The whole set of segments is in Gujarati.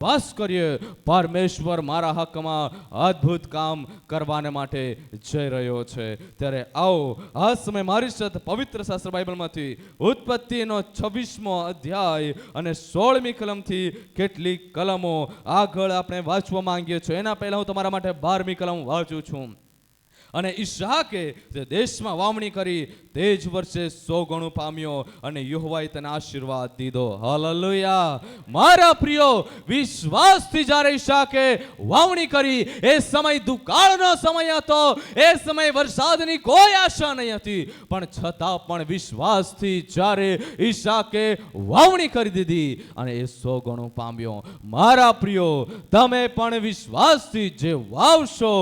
બસ કરીએ, પરમેશ્વર મારા હકમાં અદ્ભુત કામ કરવાને માટે જઈ રહ્યો છે. ત્યારે આવો આ સમય મારી સાથે પવિત્ર શાસ્ત્ર બાઇબલમાંથી ઉત્પત્તિનો 26મો અધ્યાય અને 16મી કલમથી કેટલીક કલમો આગળ આપણે વાંચવા માંગીએ છીએ. એના પહેલા હું તમારા માટે 12મી કલમ વાંચું છું. અને ઈસાકે જે દેશમાં વાવણી કરી તે જ વર્ષે 100 ગણું પામ્યો અને યહોવાએ તેને આશીર્વાદ દીધો. હાલેલુયા. મારા પ્રિયો, વિશ્વાસથી જ્યારે ઈસાકે વાવણી કરી, એ સમય દુકાળનો સમય હતો, એ સમય વરસાદની કોઈ આશા નહીં હતી, પણ છતાં પણ વિશ્વાસથી જ્યારે ઈસાકે વાવણી કરી દીધી અને એ 100 ગણું પામ્યો. મારા પ્રિયો, તમે પણ વિશ્વાસથી જે વાવશો,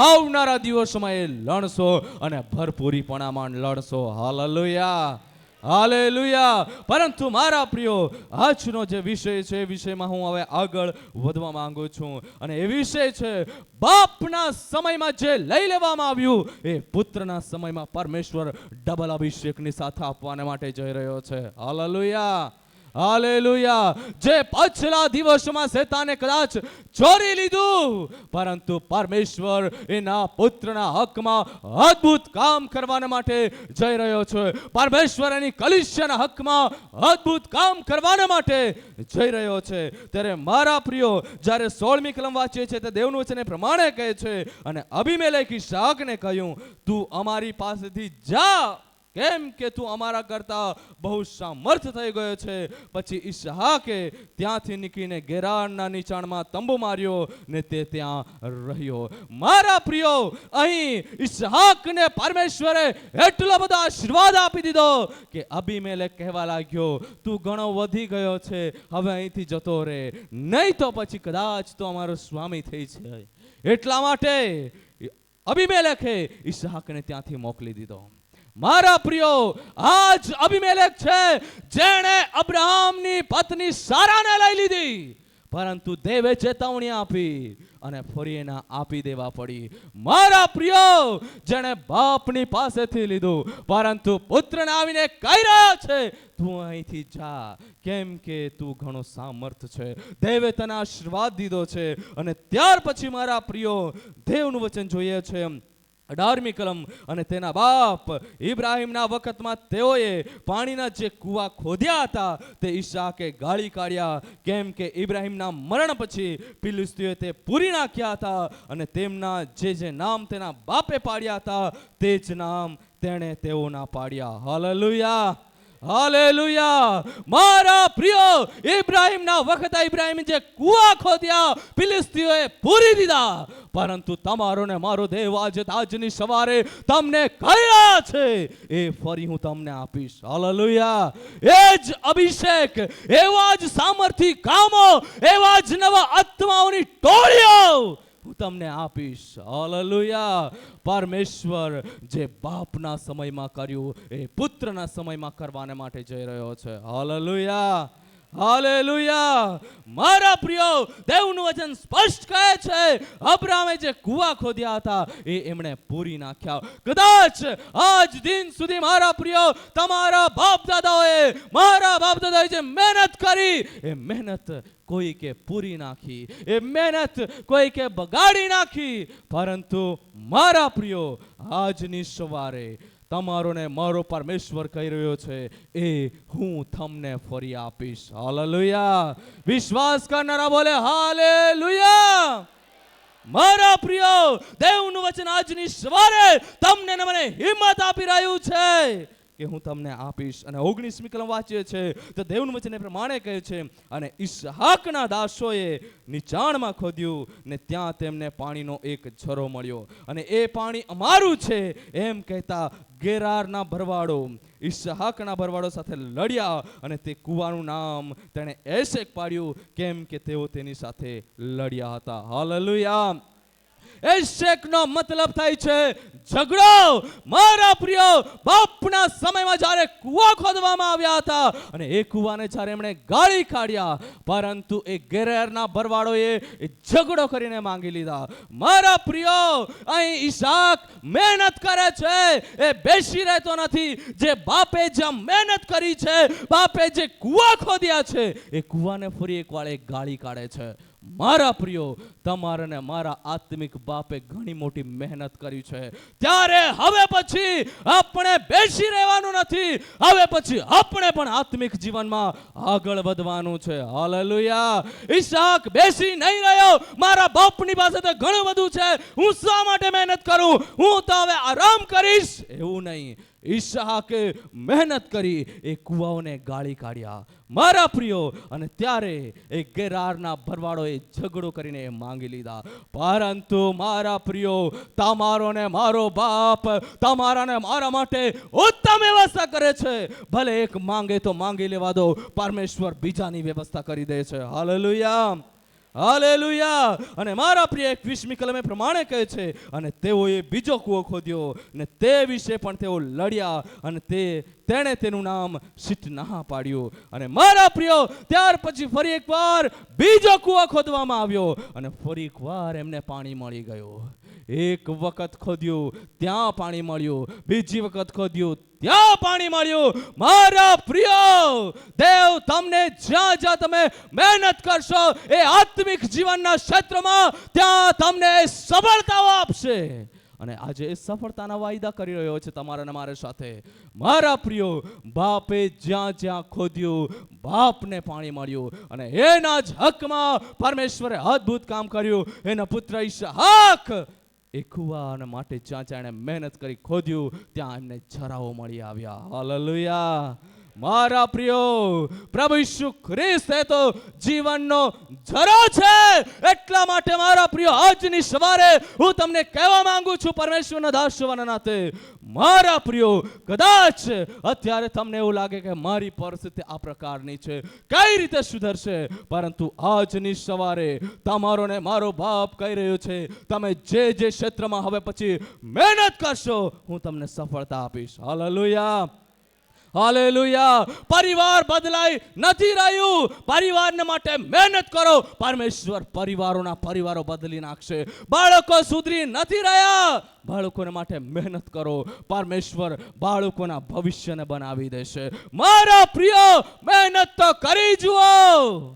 આવનારા દિવસોમાં એ લણશો અને ભરપૂરીપણામાં લણશો. Hallelujah, hallelujah. પરંતુ મારા પ્રિયો, આજનો જે વિષય છે, એ વિષયમાં હું હવે આગળ વધવા માંગુ છું. અને એ વિષય છે બાપના સમયમાં જે લઈ લેવામાં આવ્યું, એ પુત્રના સમયમાં પરમેશ્વર ડબલ અભિષેકની સાથે આપવાને માટે જઈ રહ્યો છે. Hallelujah, hallelujah. જે પાછલા દિવસોમાં શેતાને કદાચ ચોરી લીધું, પરંતુ પરમેશ્વર એના પુત્રના હકમાં અદ્ભુત કામ કરવાને માટે જઈ રહ્યો છે. પરમેશ્વર એની કલીસિયાના હકમાં અદ્ભુત કામ કરવાને માટે જઈ રહ્યો છે. ત્યારે મારા પ્રિયો, જ્યારે 16મી કલમ વાંચીએ છીએ તે દેવનું વચન એ પ્રમાણે કહે છે, અને અબીમેલેક ઈસાકને કહ્યું, તું અમારી પાસેથી જા, કેમ કે તું અમારા કરતા બહુ સામર્થ થઈ ગયો છે. પછી ઈસાકે ત્યાંથી નીકળીને ગેરારના નીચાણમાં તંબુ માર્યો ને તે ત્યાં રહ્યો. મારા પ્રિયો, અહીં ઈસાકને પરમેશ્વરે એટલો બધો આશીર્વાદ આપી દીધો કે અબીમેલેક કહેવા લાગ્યો, તું ઘણો વધી ગયો છે, હવે અહીંથી જતો રહે, નહીં તો પછી કદાચ તો અમારો સ્વામી થઈ છે. એટલા માટે અબીમેલેકે ઈસાકને ત્યાંથી મોકલી દીધો. મારા પ્રિયો, આજ અબીમેલેક છે જેણે અબ્રાહમની પત્ની સારાને લઈ લીધી, પરંતુ દેવે ચેતવણી આપી અને ફરી એના આપી દેવા પડી. મારા પ્રિયો, જેણે બાપની પાસેથી લીધું, પરંતુ પુત્રને આવીને કહી રહ્યો છે, તું અહીંથી જા, કેમ કે તું ઘણો સામર્થ છે, દેવે તને આશીર્વાદ દીધો છે. અને ત્યાર પછી મારા પ્રિયો, દેવનું વચન જોઈએ છે 18મી કલમ, અને તેના બાપ ઇબ્રાહીમના વખતમાં તેઓએ પાણીના જે કૂવા ખોદ્યા હતા તે ઈસાકે ગાળી કાઢ્યા, કેમ કે ઇબ્રાહીમના મરણ પછી ફિલિસ્તીઓએ તે પૂરી નાખ્યા હતા, અને તેમના જે નામ તેના બાપે પાડ્યા હતા તે જ નામ તેણે તેઓના પાડ્યા. Hallelujah, hallelujah. મારા પ્રિયો, ઇબ્રાહીમના વખતે ઇબ્રાહીમે જે કૂવા ખોદ્યા ફિલિસ્તીઓએ પૂરી દીધા, પરંતુ તમારો ને મારો દેવ આજે આજની સવારે તમને કહી રહ્યા છે, એ ફરી હું તમને આપીશ. હાલેલુયા. એ જ અભિષેક, એવા જ સામર્થ્ય કામો, એવા જ નવા આત્માઓની ટોળીઓ હું તમને આપીશ. હાલેલુયા. પરમેશ્વર જે બાપના સમયમાં કર્યું, એ પુત્રના સમયમાં કરવાને માટે જઈ રહ્યો છે. Hallelujah, hallelujah. મારા પ્રિયો, દેવનું વચન સ્પષ્ટ કહે છે, અબ્રાહમે જે કૂવા ખોદ્યા હતા એ એમણે પૂરી નાખ્યા. કદાચ આજ દિન સુધી મારા પ્રિયો, તમારા બાપ દાદાઓએ જે મહેનત કરી, એ મહેનત કોઈ કે પૂરી નાખી, એ મહેનત કોઈ કે બગાડી નાખી, પરંતુ મારા પ્રિયો, આજની સવારે તમારો ને મારો પરમેશ્વર કહી રહ્યો છે, એ હું તમને ફરી આપીશ. હાલેલુયા. વિશ્વાસ કરનારા બોલે હાલેલુયા. મારા પ્રિયો, દેવનું વચન આજની સવારે તમને ને મને હિંમત આપી રહ્યું છે કે હું તમને આપીશ. અને 19મી કલમ વાંચીએ છીએ તો દેવનું વચન એ પ્રમાણે કહે છે, અને ઈસહાકના દાસોએ નીચાણમાં ખોદ્યું ને ત્યાં તેમને પાણીનો એક ઝરો મળ્યો, અને એ પાણી અમારું છે એમ કહેતા ગેરારના ભરવાડો ઈસહાકના ભરવાડો સાથે લડ્યા, અને તે કૂવાનું નામ તેણે એશેક પાડ્યું, કેમ કે તેઓ તેની સાથે લડ્યા હતા. હાલેલુયા. એશેકનો મતલબ થાય છે ઝઘડો. મારા પ્રિય, બાપના સમયમાં જ્યારે કૂવો ખોદવામાં આવ્યા હતા અને એ કૂવાને જ્યારે એમણે ગાળી કાઢ્યા, પરંતુ એ ગેરેરના ભરવાડોએ એ ઝઘડો કરીને માંગી લીધા. મારા પ્રિય, અહીં ઈસાક મહેનત કરે છે, એ બેસી રહેતો નથી. જે બાપે જ્યાં મહેનત કરી છે, બાપે જે કૂવા ખોદ્યા છે, એ કૂવાને ફરી એક વાર ગાળી કાઢે છે. મારા પ્રિયો, તમારા ને મારા આત્મિક બાપે ઘણી મોટી મહેનત કરી છે, ત્યારે હવે પછી આપણે બેસી રહેવાનું નથી. હવે પછી આપણે પણ આત્મિક જીવનમાં આગળ વધવાનું છે. હાલેલુયા. ઈસાક બેસી નહીં રહ્યો. મારા બાપની પાસે તો ઘણું બધું છે, હું શા માટે મહેનત કરું, હું તો હવે આરામ કરીશ, એવું નહીં. ઈસાકે મહેનત કરી, એ કૂવાઓને ગાળી કાઢ્યા. મારા પ્રિયો, અને ત્યારે એ ગેરારના ભરવાડોએ ઝઘડો કરીને માંગી લીધા. પરંતુ મારા પ્રિયો, તમારો ને મારો બાપ તમારા ને મારા માટે ઉત્તમ વ્યવસ્થા કરે છે. ભલે એક માંગે તો માંગી લેવા દો, પરમેશ્વર બીજાની વ્યવસ્થા કરી દે છે. Hallelujah, hallelujah. અને મારા પ્રિય 21મી કલમે પ્રમાણે કહે છે, અને તેઓએ બીજો કૂવો ખોદ્યો ને તે વિશે પણ તેઓ લડ્યા, અને તેણે તેનું નામ શિટનાહ પાડ્યું. અને મારા પ્રિયો, ત્યાર પછી ફરી એકવાર બીજો કૂવો ખોદવામાં આવ્યો અને ફરી એકવાર એમને પાણી મળી ગયું. એક વખત ખોદ્યું, ત્યાં પાણી મળ્યું. બીજી વખત ખોદ્યું, ત્યાં પાણી મળ્યું. મારા પ્રિયો, દેવ તમને જ્યાં જ્યાં તમે મહેનત કરશો એ આત્મિક જીવનના ક્ષેત્રમાં, ત્યાં તમને સફળતાઓ આપશે. અને આજે એ સફળતાના વાયદા કરી રહ્યો છે તમારા અને મારા સાથે. મારા પ્રિયો, બાપે જ્યાં જ્યાં ખોદ્યું, બાપને પાણી મળ્યું, અને એના જ હકમાં પરમેશ્વરે અદ્ભુત કામ કર્યું. એના પુત્ર ઈસાક એ કૂવા માટે જ્યાં જ્યાં એણે મહેનત કરી ખોદ્યું, ત્યાં એમને ઝરાઓ મળી આવ્યા. હાલેલુયા. મારા પ્રિયો, પ્રભુ ઈસુ ખ્રિસ્ત એ તો જીવનનો ઝરો છે. એટલા માટે મારા પ્રિયો, આજની સવારે હું તમને કહેવા માંગુ છું, પરમેશ્વરના દાસ હોવાના નાતે, મારા પ્રિયો, કદાચ અત્યારે તમને એવું લાગે કે મારી પરિસ્થિતિ આ પ્રકારની છે, કઈ રીતે સુધરશે, પરંતુ આજની સવારે તમારો ને મારો બાપ કહી રહ્યો છે, તમે જે જે ક્ષેત્રમાં હવે પછી મહેનત કરશો, હું તમને સફળતા આપીશ. Hallelujah, hallelujah. પરિવાર બદલાઈ નથી રહ્યું. પરિવારને માટે મહેનત કરો, પરમેશ્વર પરિવારો બદલી નાખશે. બાળકો સુધરી નથી રહ્યા, બાળકોને માટે મહેનત કરો, પરમેશ્વર બાળકોના ભવિષ્યને બનાવી દેશે. મારા પ્રિય, મહેનત તો કરી જુઓ,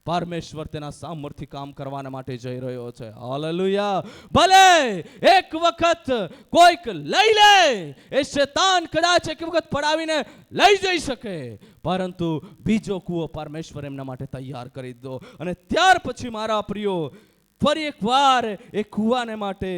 પરમેશ્વર તેના સામર્થ્ય કામ કરવાના માટે જઈ રહ્યો છે. હાલેલુયા. ભલે એક વખત કોઈક લઈ લે, એ શૈતાન કદાચ એક વખત પડાવીને લઈ જઈ શકે, પરંતુ બીજો કૂવો પરમેશ્વર એમના માટે તૈયાર કરી દો. અને ત્યાર પછી મારા પ્રિયો, ફરી એકવાર એ કૂવાને માટે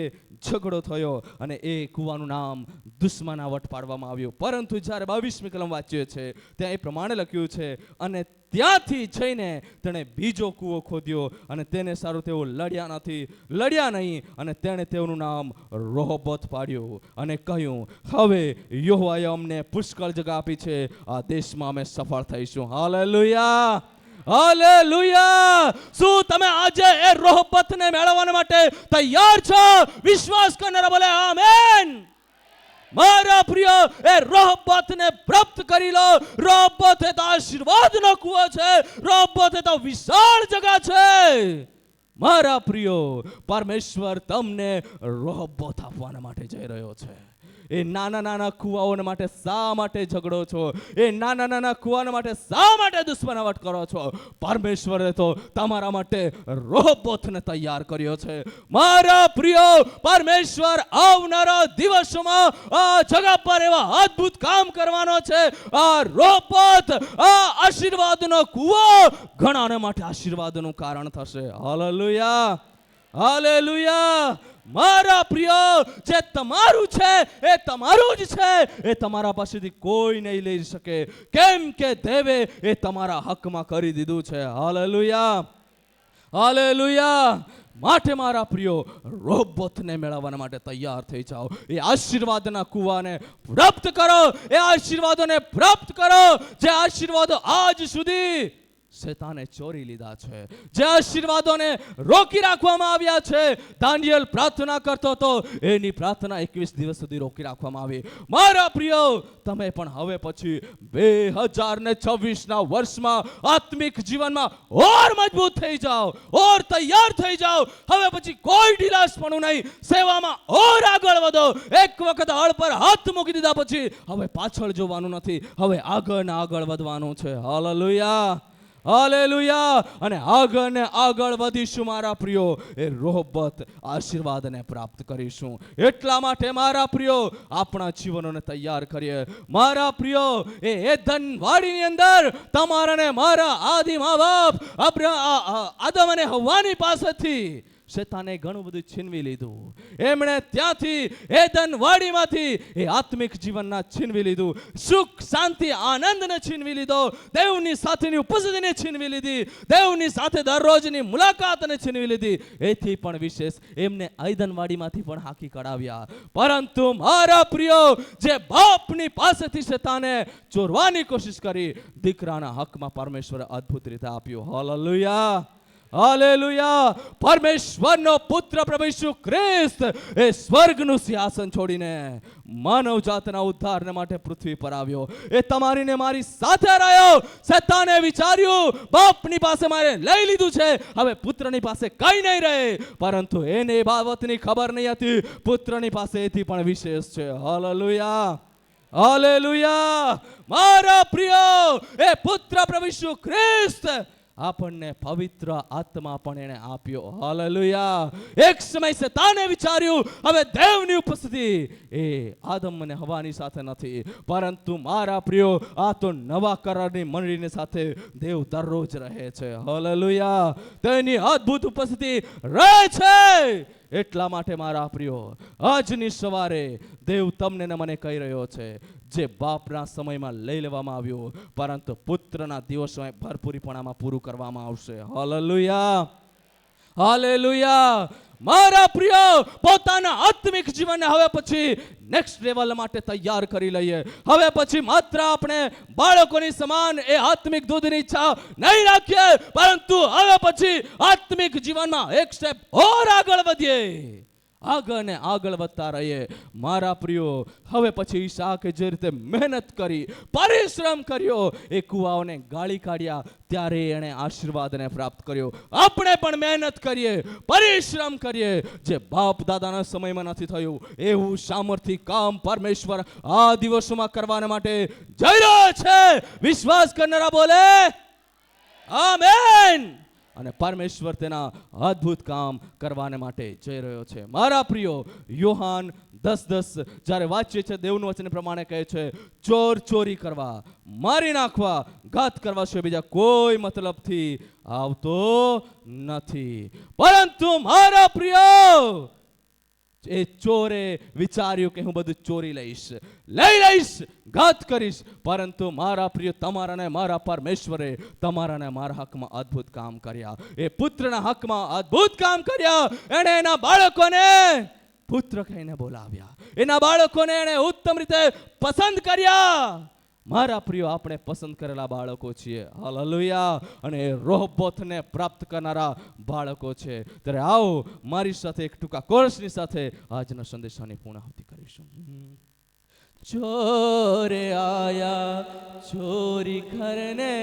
ઝઘડો થયો, અને એ કૂવાનું નામ દુશ્મનાવટ પાડવામાં આવ્યું. પરંતુ જ્યારે 22મી કલમ વાંચીએ છે, ત્યાં એ પ્રમાણે લખ્યું છે, અને ત્યાંથી જઈને તેણે બીજો કૂવો ખોદ્યો, અને તેને સારું તેઓ લડ્યા નહીં, અને તેણે તેઓનું નામ રહોબોત પાડ્યું, અને કહ્યું, હવે યહોવાએ અમને પુષ્કળ જગ્યા આપી છે, આ દેશમાં અમે સફળ થઈશું. Hallelujah, hallelujah. શું તમે આજે એ રહોબતને મેળવવા માટે તૈયાર છો? વિશ્વાસ કરનારા બોલે આમેન. મારા પ્રિય, એ રહોબતને પ્રાપ્ત કરી લો. રહોબત એ તો આશીર્વાદનો કૂવો છે. રહોબત એ તો વિશાળ જગા છે. મારા પ્રિયો, પરમેશ્વર તમને રહોબત આપવાના માટે જઈ રહ્યો છે. એ નાના નાના કૂવાઓને માટે શા માટે ઝઘડો છો? એ નાના નાના કૂવાના માટે શા માટે દુશ્મનાવટ કરો છો? પરમેશ્વરે તો તમારા માટે રહોબોતને તૈયાર કર્યો છે. મારા પ્રિયો, પરમેશ્વર આવનારા દિવસોમાં આ જગા પર એવા અદ્ભુત કામ કરવાનો છે. આ રહોબોત, આ આશીર્વાદનો કૂવો ઘણાને માટે આશીર્વાદનું કારણ થશે. Hallelujah, hallelujah. મારા પ્રિય, જે તમારું છે એ તમારું જ છે. એ તમારા પાસેથી કોઈ નહીં લઈ શકે, કેમ કે દેવે એ તમારા હકમાં કરી દીધું છે. Hallelujah, hallelujah. માટે મારા પ્રિયો, રહોબોતને મેળવવા માટે તૈયાર થઈ જાઓ. એ આશીર્વાદના કૂવાને પ્રાપ્ત કરો. એ આશીર્વાદોને પ્રાપ્ત કરો, જે આશીર્વાદો આજ સુધી શેતાને ચોરી લીધા છે. જે આશીર્વાદોને રોકી રાખવામાં આવ્યા છે, દાનિયેલ પ્રાર્થના કરતો હતો, એની પ્રાર્થના 21 દિવસ સુધી રોકી રાખવામાં આવી. મારા પ્રિય, તમે પણ હવે પછી 2026ના વર્ષમાં આત્મિક જીવનમાં ઓર મજબૂત થઈ જાઓ, ઓર તૈયાર થઈ જાઓ. હવે પછી કોઈ ઢીલાસપણું નહીં, સેવામાં ઓર આગળ વધો. એક વખત હળ પર હાથ મૂકી દીધા પછી હવે પાછળ જોવાનું નથી, હવે આગળ ને આગળ વધવાનું છે. Hallelujah, hallelujah. અને આગળ ને આગળ વધીશું મારા પ્રિયો, એ રોહબત આશીર્વાદને પ્રાપ્ત કરીશું. એટલા માટે મારા પ્રિયો, આપણા જીવનોને તૈયાર કરીએ. મારા પ્રિયો, એ એદન વાડીની અંદર તમારા ને મારા આદિ મા બાપ આદમ અને હવ્વાની પાસેથી શેતાને ઘણું બધું છીનવી લીધું. એમણે ત્યાંથી એદન વાડીમાંથી એ આત્મિક જીવનના છીનવી લીધું. સુખ, શાંતિ, આનંદને છીનવી લીધો. દેવની સાથેની ઉપસ્થિતિને છીનવી લીધી. દેવની સાથે દરરોજની મુલાકાતને છીનવી લીધી. એથી પણ વિશેષ એમને એદન વાડીમાંથી પણ હાંકી કઢાવ્યા. પરંતુ મારા પ્રિયો, જે બાપની પાસેથી શેતાને ચોરવાની કોશિશ કરી, દીકરાના હકમાં પરમેશ્વરે અદ્ભુત રીતે આપ્યું. Hallelujah, hallelujah. પરમેશ્વરનો પુત્ર પ્રભુ ઈસુ ખ્રિસ્ત એ સ્વર્ગનું સિંહાસન છોડીને માનવ જાતના ઉદ્ધારને માટે પૃથ્વી પર આવ્યો. એ તમારી ને મારી સાથે રહ્યો. શેતાને વિચાર્યું, બાપની પાસે મારે લઈ લીધું છે, હવે પુત્રની પાસે કઈ નહીં રહે. પરંતુ એને એ બાબતની ખબર નહીં હતી, પુત્રની પાસે એથી પણ વિશેષ છે. Hallelujah, hallelujah. મારા પ્રિયો, એ પુત્ર પ્રભુ ઈસુ ખ્રિસ્ત આપણને પવિત્ર આત્મા પણ એને આપ્યો. હાલેલુયા. એક સમય શેતાને વિચાર્યું, હવે દેવની ઉપસ્થિતિ એ આદમ અને હવાની સાથે નથી, પરંતુ મારા પ્રિયો, આ તો નવા કરારની મંડળીની સાથે દેવ દરરોજ રહે છે. હાલેલુયા. તેની અદ્ભુત ઉપસ્થિતિ રહે છે. એટલા માટે મારા પ્રિયો, આજની સવારે દેવ તમને ને મને કહી રહ્યો છે, જે બાપના સમયમાં લઈ લેવામાં આવ્યું, પરંતુ પુત્રના દિવસોમાં ભરપૂરીપણામાં પૂરું કરવામાં આવશે. Hallelujah, hallelujah. મારા પ્રિય, પોતાના આત્મિક જીવનને હવે પછી નેક્સ્ટ લેવલ માટે તૈયાર કરી લઈએ. હવે પછી માત્ર આપણે બાળકોની સમાન એ આત્મિક દૂધની ઈચ્છા નહીં રાખીએ, પરંતુ હવે પછી આત્મિક જીવનમાં એક સ્ટેપ ઓર આગળ વધીએ, આગળ ને આગળ વધતા રહીએ. મારા પ્રિયો, હવે પછી ઈસાકે જે રીતે મહેનત કરી, પરિશ્રમ કર્યો, એ કુવાઓને ગાળી કાઢ્યા, ત્યારે એણે આશીર્વાદને પ્રાપ્ત કર્યો. આપણે પણ મહેનત કરીએ, પરિશ્રમ કરીએ, જે બાપ દાદાના સમયમાં નથી થયું એવું સામર્થ્ય કામ પરમેશ્વર આ દિવસોમાં કરવા માટે જઈ રહ્યો છે. વિશ્વાસ કરનારા બોલે આમેન. અને પરમેશ્વર તેના અદ્ભુત કામ કરવાને માટે જઈ રહ્યો છે. મારા પ્રિયો, યોહાન 10:10 જ્યારે વાંચીએ છે, દેવનું વચન પ્રમાણે કહે છે, ચોર ચોરી કરવા, મારી નાખવા, ઘાત કરવા સિવાય બીજા કોઈ મતલબથી આવતો નથી. પરંતુ મારા પ્રિયો, એ ચોરે વિચાર્યું કે હું બધું ચોરી લઈ લઈશ, ઘાત કરીશ. પરંતુ મારા પ્રિય, તમારા ને મારા પરમેશ્વરે તમારા ને મારા હકમાં અદ્ભુત કામ કર્યા. એ પુત્રના હકમાં અદ્ભુત કામ કર્યા. એણે એના બાળકોને પુત્ર કહીને બોલાવ્યા. એના બાળકોને એણે ઉત્તમ રીતે પસંદ કર્યા. મારા પ્રિયો, આપણે પસંદ કરેલા બાળકો છીએ. હાલેલુયા. અને રોહબોથને પ્રાપ્ત કરનારા બાળકો છે. ત્યારે આવો મારી સાથે એક ટૂંકા કોર્સની સાથે આજના સંદેશાની પૂર્ણાહુતિ કરીશું. ચોરે આયા ચોરી કરને,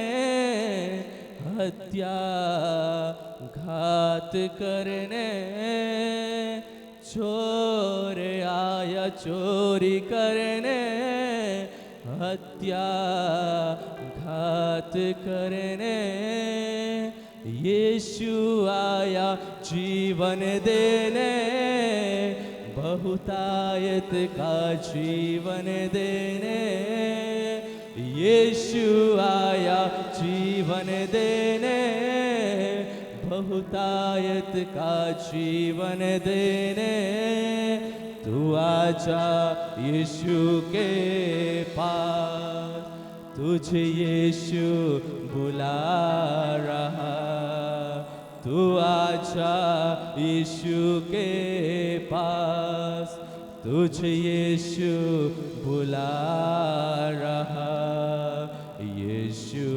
હત્યા ઘાત કરને. ચોરે આયા ચોરી કરને, हत्या घात करने यीशु आया जीवन देने, बहुतायत का जीवन देने। यीशु आया जीवन देने, बहुतायत का जीवन देने। तू आजा यीशु के पास, तुझे यीशु बुला रहा। तू आजा यीशु के पास, तुझे यीशु बुला रहा। यीशु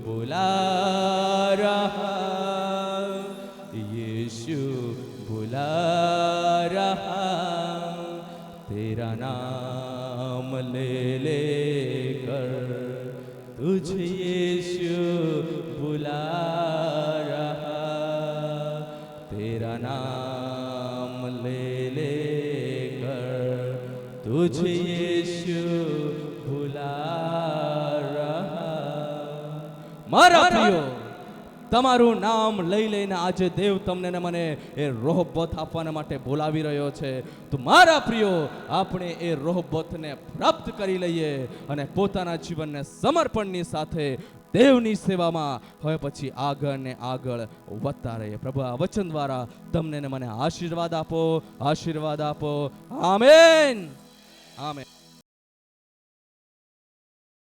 बुला बुला रहा, यीशु बुला रहा, तेरा नाम ले ले कर तुझे यीशु बुला रहा, तेरा नाम ले ले कर तुझे यीशु बुला रहा। મારા પ્રિયો, તમારું નામ લઈ લઈને આજે દેવ તમને ને મને એ રોહબોથ આપવાના માટે બોલાવી રહ્યો છે. તો મારા પ્રિયો, આપણે એ રોહબોથને પ્રાપ્ત કરી લઈએ અને પોતાના જીવનને સમર્પણની સાથે દેવની સેવામાં હવે પછી આગળ ને આગળ વધતા રહીએ. પ્રભુ આ વચન દ્વારા તમને ને મને આશીર્વાદ આપો, આશીર્વાદ આપો. Amen, amen.